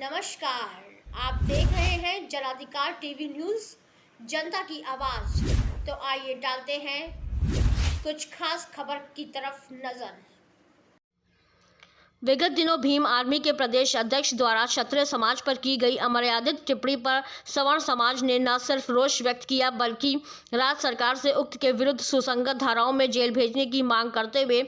नमस्कार, आप देख रहे हैं जनाधिकार टीवी न्यूज़, जनता की आवाज़। तो आइए डालते हैं कुछ खास खबर की तरफ नज़र। विगत दिनों भीम आर्मी के प्रदेश अध्यक्ष द्वारा क्षत्रिय समाज पर की गई अमर्यादित टिप्पणी पर सवर्ण समाज ने न सिर्फ रोष व्यक्त किया बल्कि राज्य सरकार से उक्त के विरुद्ध सुसंगत धाराओं में जेल भेजने की मांग करते हुए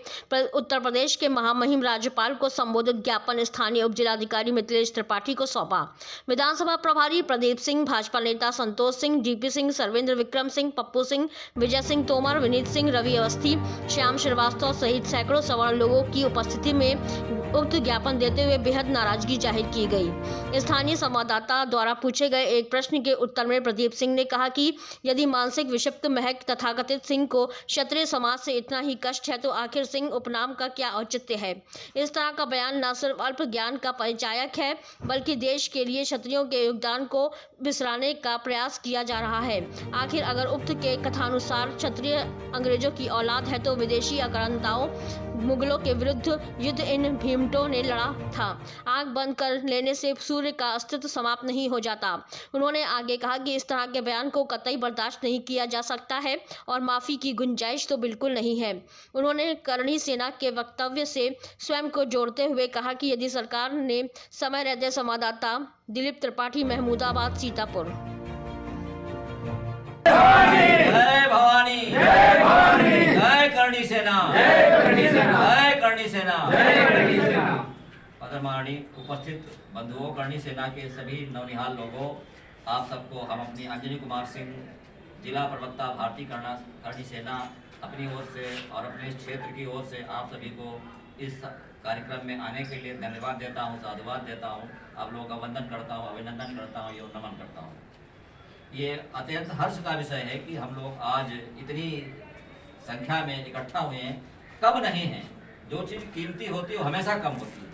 उत्तर प्रदेश के महामहिम राज्यपाल को संबोधित ज्ञापन स्थानीय उप जिलाधिकारी मिथिलेश त्रिपाठी को सौंपा। विधानसभा प्रभारी प्रदीप सिंह, भाजपा नेता संतोष सिंह, डीपी सिंह, सर्वेंद्र विक्रम सिंह, पप्पू सिंह, विजय सिंह तोमर, विनीत सिंह, रवि अवस्थी, श्याम श्रीवास्तव सहित सैकड़ों सवर्ण लोगों की उपस्थिति में उक्त ज्ञापन देते हुए बेहद नाराजगी जाहिर की गई। स्थानीय संवाददाता द्वारा पूछे गए एक प्रश्न के उत्तर में प्रदीप सिंह ने कहा कि यदि मानसिक विक्षिप्त महक तथाकथित सिंह को क्षत्रिय समाज से इतना ही कष्ट है तो आखिर सिंह उपनाम का क्या औचित्य है। इस तरह का बयान न सिर्फ अल्प ज्ञान का परिचायक है बल्कि देश के लिए क्षत्रियों के योगदान को बिसराने का प्रयास किया जा रहा है। आखिर अगर उक्त के कथानुसार क्षत्रिय अंग्रेजों की औलाद है तो विदेशी आक्रांताओं मुगलों के विरुद्ध युद्ध इन भीमटों ने लड़ा था। आंख बंद कर लेने से सूर्य का अस्तित्व समाप्त नहीं हो जाता। उन्होंने आगे कहा कि इस तरह के बयान को कतई बर्दाश्त नहीं किया जा सकता है और माफी की गुंजाइश तो बिल्कुल नहीं है। उन्होंने करणी सेना के वक्तव्य से स्वयं को जोड़ते हुए कहा कि यदि सरकार ने समय रहते संवाददाता दिलीप त्रिपाठी, महमूदाबाद, सीतापुर। जय भवानी, जय भवानी, जय करणी सेना, जय करणी सेना, जय करणी सेना, जय करणी सेना। आदरणीय उपस्थित बंधुओं, करणी सेना के सभी नवनिहाल लोगों, आप सबको हम अपनी अंजनी कुमार सिंह, जिला प्रवक्ता भारतीय करणी सेना, अपनी ओर से और अपने क्षेत्र की ओर से आप सभी को इस कार्यक्रम में आने के लिए धन्यवाद देता हूँ, साधुवाद देता हूँ। आप लोगों का वंदन करता हूँ, अभिनंदन करता हूँ, एवं नमन करता हूँ। ये अत्यंत हर्ष का विषय है कि हम लोग आज इतनी संख्या में इकट्ठा हुए हैं। कब नहीं है, जो चीज कीमती होती है वो हमेशा कम होती है।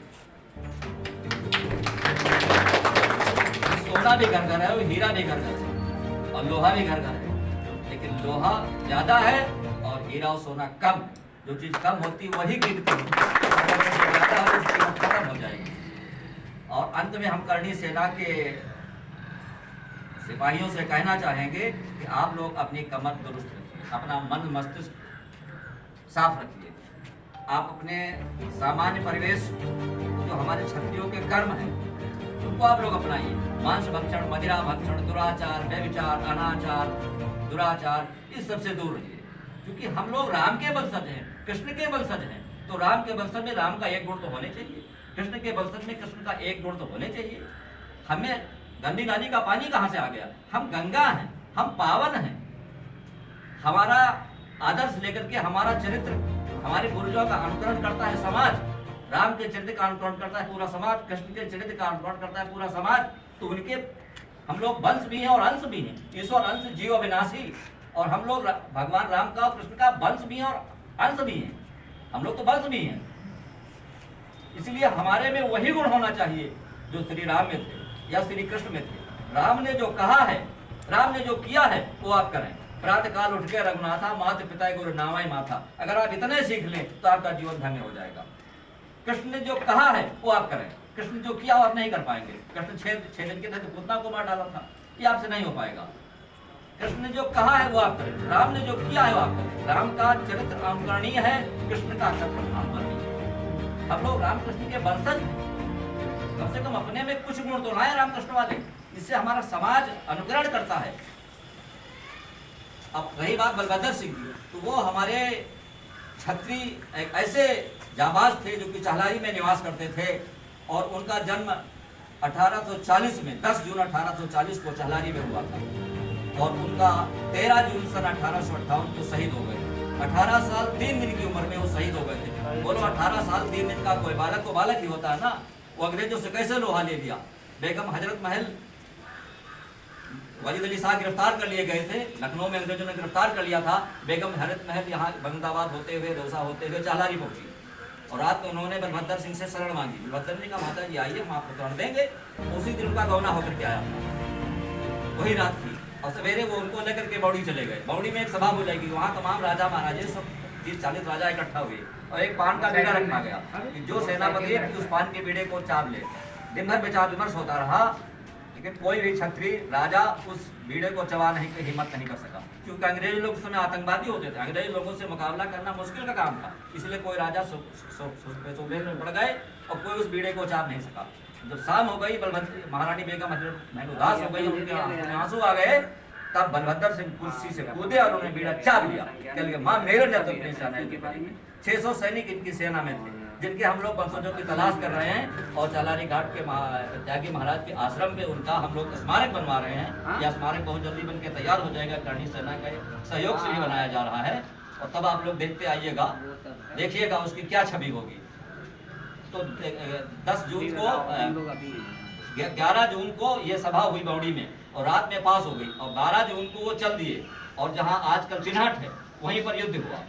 सोना भी घर घर है, हीरा भी घर घर है और लोहा भी घर घर है, लेकिन लोहा ज्यादा है और हीरा और सोना कम। जो चीज कम होती है वही कीमती होती है, खत्म हो जाएगी। और अंत में हम करणी सेना के सिपाहियों से कहना चाहेंगे कि आप लोग अपनी कमर दुरुस्त रखिए, अपना मन मस्तिष्क साफ रखिए। आप अपने सामान्य परिवेश जो हमारे क्षत्रियों के कर्म हैं उनको आप लोग अपनाइए। मांस भक्षण, मदिरा भक्षण, दुराचार, व्यभिचार, अनाचार, दुराचार, इस सब से दूर रहिए। क्योंकि हम लोग राम के वंशज हैं, कृष्ण के वंशज हैं, तो राम के वंशज में राम का एक गुण तो होने चाहिए, कृष्ण के वंशज में कृष्ण का एक गुण तो होने चाहिए। हमें गंदी नाली का पानी कहाँ से आ गया? हम गंगा हैं, हम पावन हैं। हमारा आदर्श लेकर के हमारा चरित्र हमारे पूर्वजों का अनुकरण करता है समाज। राम के चरित्र का अनुकरण करता है पूरा समाज, कृष्ण के चरित्र का अनुकरण करता है पूरा समाज। तो उनके हम लोग वंश भी हैं और अंश भी हैं। ईश्वर अंश, जीव अविनाशी। और हम लोग भगवान राम का और कृष्ण का वंश भी हैं और अंश भी हैं। हम लोग तो वंश भी हैं। इसलिए हमारे में वही गुण होना चाहिए जो श्री राम में थे या श्री कृष्ण में थे। राम ने जो कहा है, राम ने जो किया है वो आप करें। प्रातः काल उठ के रघुनाथा, माता पिता गुरु नामाई माथा। अगर आप इतने सीख लें तो आपका जीवन धन्य हो जाएगा। कृष्ण ने जो कहा है वो आप करें। कृष्ण जो किया आप नहीं कर पाएंगे। कृष्ण 6 दिन के थे तो पुतना को मार डाला था, ये आपसे नहीं हो पाएगा। कृष्ण ने जो कहा है वो आप करें, राम ने जो किया है वो आप करें। राम का चरित्र अनुकरणीय है, कृष्ण का चरित्र अनुकरणीय है। हम लोग रामकृष्ण के वंशज हैं। कम से कम अपने में कुछ गुण तो लाए रामकृष्ण वाले, इससे हमारा समाज अनुकरण करता है। अब रही बात बलभद्र सिंह की, तो वो हमारे क्षत्रिय एक ऐसे जाबाज थे जो कि चहलारी में निवास करते थे और उनका जन्म 1840 में 10 जून 1840 को चहलारी में हुआ था और उनका 13 जून सन 1858 को शहीद हो गए। 18 साल 3 दिन की उम्र में वो शहीद हो गए थे। बोलो 18 साल 3 दिन का कोई बालक को बालक ही होता है ना। वो अंग्रेजों से कैसे लोहा ले लिया। बेगम हजरत महल वलीद अली शाह गिरफ्तार कर लिए गए थे, लखनऊ में अंग्रेजों ने गिरफ्तार कर लिया था। बेगम हजरत महल यहाँ बंदाबाद होते हुए, दौसा होते हुए चहलारी पहुंची और रात में उन्होंने बलभद्र सिंह से शरण मांगी। बलभद्र ने कहा माता जी आइए, हम आपको शरण देंगे। उसी दिन उनका गौना होकर के आया, वही रात थी। और सवेरे वो उनको लेकर के बौड़ी चले गए। बौड़ी में एक सभा हो जाएगी, वहाँ तमाम राजा महाराजे सब 30-40 राजा इकट्ठा हुए और एक पान का बीड़ा रखा गया कि जो सेनापति उस पान के बीड़े को चाप ले। दिन भर विचार विमर्श होता रहा, लेकिन कोई भी क्षत्रिय राजा उस बीड़े को चबा नहीं की हिम्मत नहीं कर सका, क्योंकि अंग्रेज लोग उस समय आतंकवादी होते थे। अंग्रेज लोगों से मुकाबला करना मुश्किल का काम था, इसलिए कोई राजा सुबेर में पड़ गए और कोई उस बीड़े को चाप नहीं सका। जब शाम हो गई, महारानी बेगम महल उदास हो गई, उनके आंसू आ गए, तब बलभद्र सिंह कुर्सी से कूदे और उन्होंने बीड़ा चाप लिया। कह लिया मां मेरे ने तो अपनी सेना के बारे में 600 सैनिक इनकी सेना में थे, जिनके हम लोग वंशजों की तलाश कर रहे हैं, और चालारी घाट के त्यागी महाराज के आश्रम पे उनका हम लोग स्मारक बनवा रहे हैं। यह स्मारक बहुत जल्दी बन के तैयार हो जाएगा, करणी सेना के सहयोग से ही बनाया जा रहा है, और तब आप लोग देखते आइएगा, देखिएगा उसकी क्या छवि होगी। तो 10 जून को 11 जून को ये सभा हुई बौड़ी में, और रात में पास हो गई, और 12 जून को वो चल दिए, और जहां आजकल चिन्हट है वहीं पर युद्ध हुआ।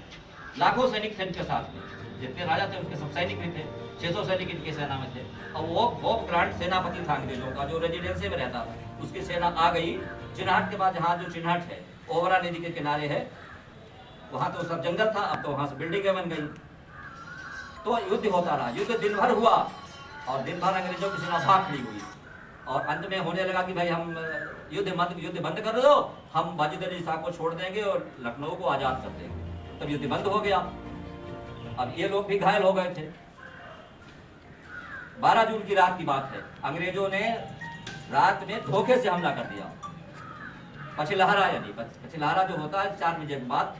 लाखों सैनिक थे इनके साथ में, जितने राजा थे उनके सब सैनिक भी थे, 600 सैनिक इनकी सेना में थे। और वो होप ग्रांट सेनापति था अंग्रेजों का, जो रेजिडेंसी में रहता था, उसकी सेना आ गई चिन्हट के बाद। जहाँ जो चिन्हट है ओवरा नदी के किनारे है, वहां तो सब जंगल था, अब तो वहां से बिल्डिंगें बन गई। तो युद्ध होता रहा, युद्ध दिन भर हुआ, और दिन भर अंग्रेजों की सेना भाग खड़ी हुई, और अंत में होने लगा कि भाई हम युद्ध बंद कर दो, हम वाजिद अली शाह को छोड़ देंगे और लखनऊ को आजाद कर देंगे। तब युद्ध बंद हो गया। अब ये लोग भी घायल हो गए थे। 12 जून की रात की बात है, अंग्रेजों ने रात में धोखे से हमला कर दिया। पछिलहरा, यानी पछिलहरा जो होता है 4 बजे के बाद,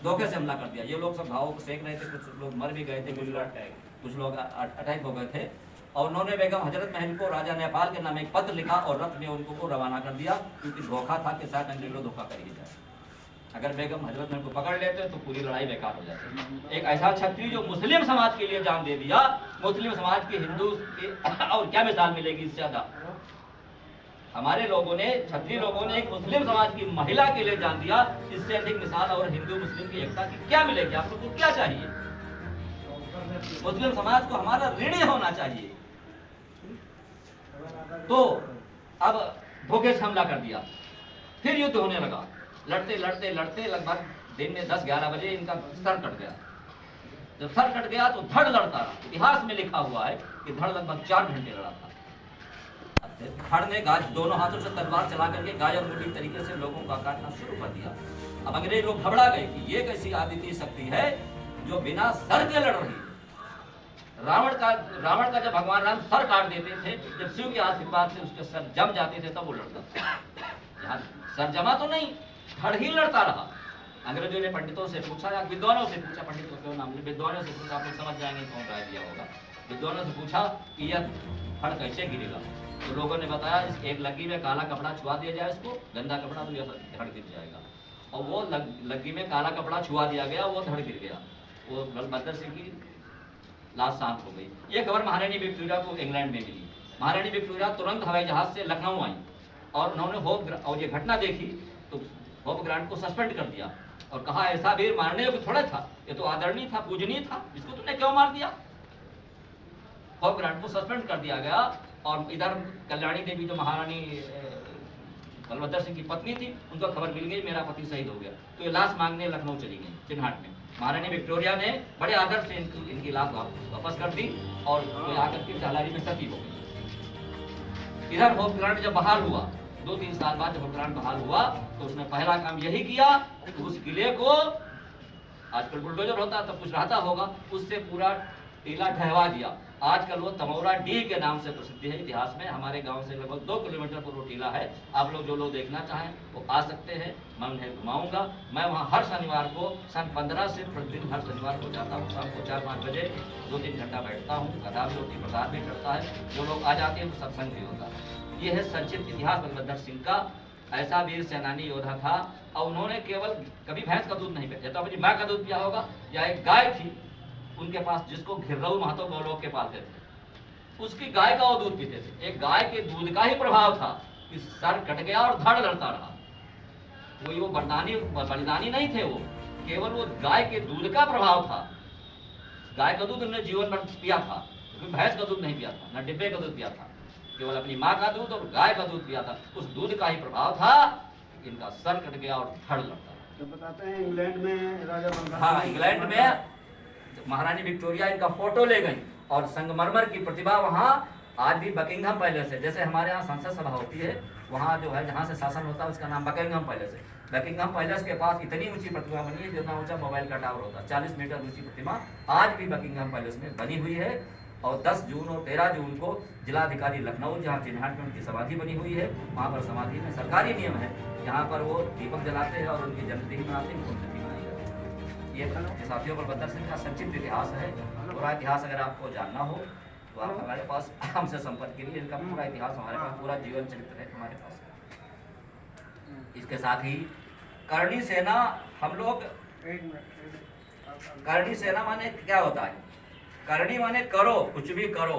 धोखे से हमला कर दिया। ये लोग सब घावों को सेक रहे थे, कुछ लोग मर भी गए थे, कुछ लोग अटैक हो गए थे, और उन्होंने बेगम हजरत महल को राजा नेपाल के नाम एक पत्र लिखा और रथ में उनको को रवाना कर दिया, क्योंकि धोखा था कि शायद अंग्रेज लोग धोखा कर ही जाए। अगर बेगम हजरत महल को पकड़ लेते तो पूरी लड़ाई बेकार हो जाती। एक ऐसा क्षत्रिय जो मुस्लिम समाज के लिए जान दे दिया, मुस्लिम समाज के हिंदू के और क्या मिसाल मिलेगी इससे ज्यादा। हमारे लोगों ने, क्षत्रिय लोगों ने एक मुस्लिम समाज की महिला के लिए जान दिया, इससे अधिक मिसाल और हिंदू मुस्लिम की एकता की क्या मिलेगी? आप लोग को क्या चाहिए? मुस्लिम समाज को हमारा ऋणी होना चाहिए। तो अब धोखे से हमला कर दिया, फिर युद्ध होने लगा। लड़ते लड़ते लड़ते लगभग दिन में 10-11 बजे इनका सर कट गया। जब सर कट गया तो धड़ लड़ता रहा। इतिहास में लिखा हुआ है कि धड़ लगभग 4 घंटे लड़ा था। धड़ ने दोनों हाथों से तलवार चला करके गाय और मुर्गी तरीके से लोगों का काटना शुरू कर दिया। अब अंग्रेज लोग घबरा गए कि ये कैसी आदित्य शक्ति है जो बिना सर के लड़ रही है। रावण का जब भगवान राम सर काट देते थे, जब शिव के आशीर्वाद से उसके सर जम जाते थे, तब वो लड़ता था। यहाँ सर जमा तो नहीं, धड़ ही लड़ता रहा। अंग्रेजों ने पंडितों से पूछा, या विद्वानों से पूछा, पंडितों क्यों नाम, विद्वानों से पूछा, आप लोग समझ जाएंगे कौन राय दिया होगा। विद्वानों से पूछा कि यह धड़ कैसे गिरेगा, तो लोगों ने बताया इस एक लग्गी में काला कपड़ा छुआ दिया जाए, इसको गंदा कपड़ा, तो यह धड़ गिर जाएगा। और वो लग्गी में काला कपड़ा छुआ दिया गया, वो धड़ गिर गया। वो बलभद्र सिंह की लाश शांत हो गई। ये खबर महारानी विक्टोरिया को इंग्लैंड में मिली। महारानी विक्टोरिया तुरंत हवाई जहाज से लखनऊ आई, और उन्होंने और ये घटना देखी तो होप ग्रांट को सस्पेंड कर दिया और कहा ऐसा वीर मारने को थोड़ा था, ये तो आदरणीय था, पूजनीय था, इसको तुमने क्यों मार दिया? होप ग्रांट को सस्पेंड कर दिया गया। और इधर कल्याणी देवी जो महारानी बलभद्र सिंह की पत्नी थी, उनको खबर मिल गई मेरा पति शहीद हो गया, तो ये लाश मांगने लखनऊ चली गई चिन्हाट में। महारानी विक्टोरिया ने बड़े आदर से इनकी लाश वापस कर दी और वो आकर के चालारी में सती हो गई। इधर होप ग्रांट जब बहाल हुआ, 2-3 साल बाद जब होप ग्रांट बहाल हुआ, तो उसने पहला काम यही किया कि उस किले को, आजकल बुलडोजर होता है तब कुछ रहता होगा, उससे पूरा टीला ढहवा दिया। आजकल वो तमौरा डी के नाम से प्रसिद्ध है इतिहास में। हमारे गांव से लगभग 2 किलोमीटर पर वो टीला है। आप लोग जो लोग देखना चाहें वो आ सकते हैं, मैं उन्हें घुमाऊंगा। मैं वहाँ हर शनिवार को सन 15 से प्रतिदिन हर शनिवार को जाता हूँ। शाम को 4-5 बजे 2-3 घंटा बैठता हूँ, कथा भी होती, प्रसाद भी चढ़ता है, जो लोग आ जाते हैं तो सत्संग भी होता है। ये है संक्षिप्त इतिहास बलभद्र सिंह का। ऐसा वीर सेनानी योद्धा था, और उन्होंने केवल कभी भैंस का दूध नहीं पिया, तो अपनी माँ का दूध पिया होगा, या एक गाय थी उनके पास जिसको घिरऊ महतो गौलोक के पालते थे, उसकी गाय का वो दूध पीते थे। एक गाय के दूध का ही प्रभाव था कि सर कट गया और धड़ लड़ता रहा। कोई वो बलिदानी नहीं थे, वो केवल वो गाय के दूध का प्रभाव था। गाय का दूध उन्होंने जीवन भर पिया था, भैंस का दूध नहीं पिया था, न डिब्बे का दूध पिया था, केवल अपनी माँ का दूध और गाय का दूध पिया था। उस दूध का ही प्रभाव था, इनका सर कट गया और धड़ लड़ता। तो बताते हैं इंग्लैंड में राजा, हाँ, इंग्लैंड में महारानी विक्टोरिया इनका फोटो ले गई और संगमरमर की प्रतिभा वहां आज भी बकिंगम पैलेस है, जैसे हमारे यहाँ संसद सभा होती है, वहाँ जो है जहाँ से शासन होता है उसका नाम बकिंगम पैलेस है। बकिंगम पैलेस के पास इतनी ऊंची प्रतिमा बनी है जितना ऊंचा मोबाइल का टावर होता है, 40 मीटर ऊंची प्रतिमा आज भी बकिंगम पैलेस में बनी हुई है। और 10 जून और 13 जून को जिलाधिकारी लखनऊ, जहाँ चिन्हाट में उनकी समाधि बनी हुई है, वहाँ पर समाधि में सरकारी नियम है, यहाँ पर वो दीपक जलाते हैं और उनकी जन्मतिथि मनाते हैं, पुण्यतिथि मनाई जाती है। ये साथियों बलभद्र सिंह का संक्षिप्त इतिहास है। पूरा इतिहास अगर आपको जानना हो तो आप हमारे पास हमसे संपर्क करिए। इनका पूरा इतिहास हमारे पास, पूरा जीवन चरित्र है हमारे पास। इसके साथ ही करणी सेना, हम लोग करणी सेना माने क्या होता है? करणी माने करो, कुछ भी करो,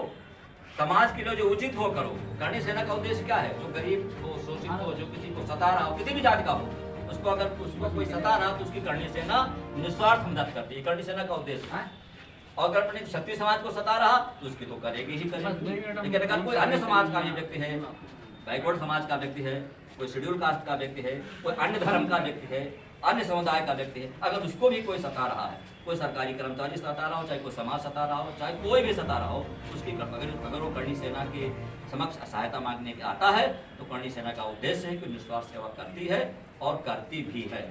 समाज के लिए जो उचित हो करो। करणी सेना का उद्देश्य क्या है? जो गरीब हो, शोषित हो, जो किसी को सता रहा हो, किसी भी जाति का हो, उसको अगर उसको कोई सता रहा तो उसकी करणी सेना निस्वार्थ मदद करती है। करणी सेना का उद्देश्य है। और अगर अपने क्षत्रिय समाज को सता रहा तो उसकी तो करेगी ही करेगी। लेकिन अगर कोई अन्य समाज का भी व्यक्ति है, बैकवर्ड समाज का व्यक्ति है, कोई शेड्यूल कास्ट का व्यक्ति है, कोई अन्य धर्म का व्यक्ति है, अन्य समुदाय का व्यक्ति है, अगर उसको भी कोई सता रहा है, कोई सरकारी कर्मचारी सता रहा हो, चाहे कोई समाज सता रहा हो, चाहे कोई भी सता रहा हो, उसकी अगर वो करणी सेना के समक्ष सहायता मांगने आता है तो करणी सेना का उद्देश्य है कि निस्वार्थ सेवा करती है और करती भी है।